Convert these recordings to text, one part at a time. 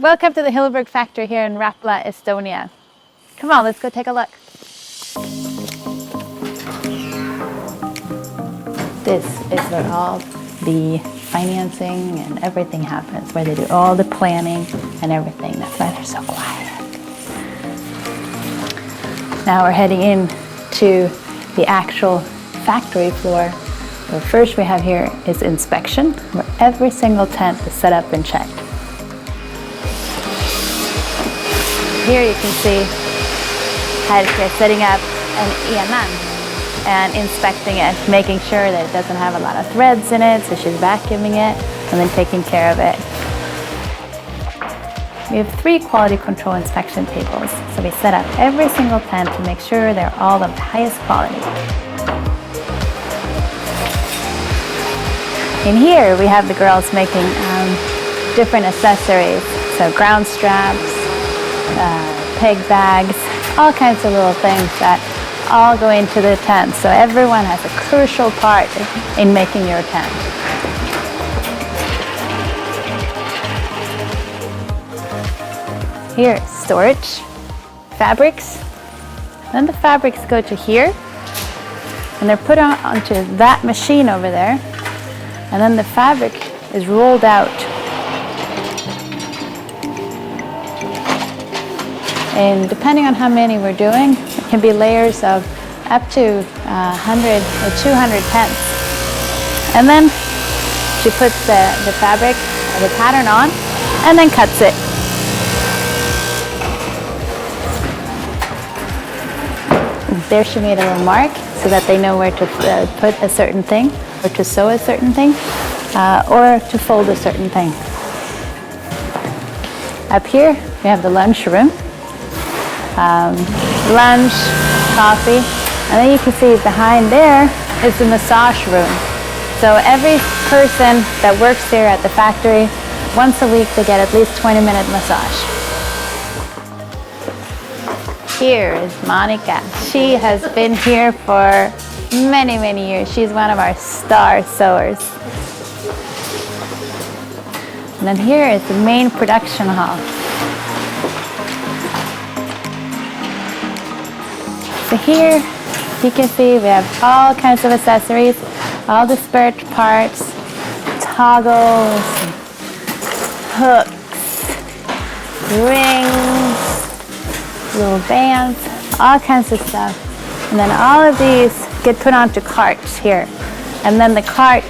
Welcome to the Hilleberg factory here in Rapla, Estonia. Come on, let's go take a look. This is where all the financing and everything happens, where they do all the planning and everything. That's why they're so quiet. Now we're heading in to the actual factory floor. What first we have here is inspection, where every single tent is set up and checked. Here you can see Helge setting up an EMM and inspecting it, making sure that it doesn't have a lot of threads in it, so she's vacuuming it and then taking care of it. We have 3 quality control inspection tables, so we set up every single tent to make sure they're all of the highest quality. In here we have the girls making different accessories, so ground straps, peg bags, all kinds of little things that all go into the tent. So everyone has a crucial part in making your tent. Here, storage, fabrics. Then the fabrics go to here, and they're put onto that machine over there, and then the fabric is rolled out. And depending on how many we're doing, it can be layers of up to 100 or 200 tents. And then she puts the fabric, the pattern on, and then cuts it. There she made a little mark so that they know where to put a certain thing, or to sew a certain thing, or to fold a certain thing. Up here, we have the lunch room. Lunch, coffee, and then you can see behind there is the massage room. So every person that works here at the factory, once a week they get at least 20-minute massage. Here is Monica. She has been here for many, many years. She's one of our star sewers. And then here is the main production hall. So here, you can see we have all kinds of accessories, all the spare parts, toggles, hooks, rings, little bands, all kinds of stuff. And then all of these get put onto carts here. And then the cart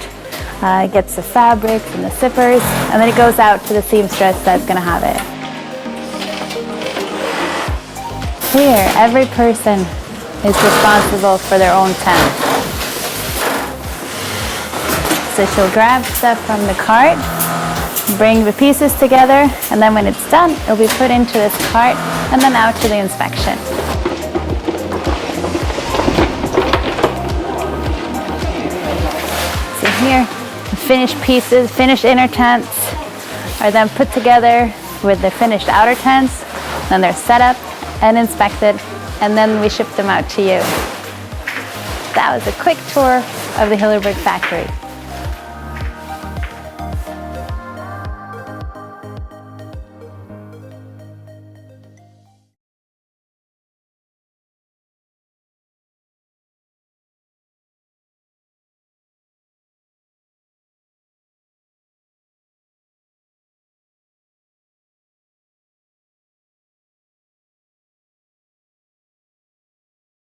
gets the fabrics and the zippers, and then it goes out to the seamstress that's going to have it. Here, every person is responsible for their own tent. So she'll grab stuff from the cart, bring the pieces together, and then when it's done, it'll be put into this cart and then out to the inspection. So here, the finished pieces, finished inner tents are then put together with the finished outer tents, then they're set up and inspected, and then we ship them out to you. That was a quick tour of the Hilleberg factory.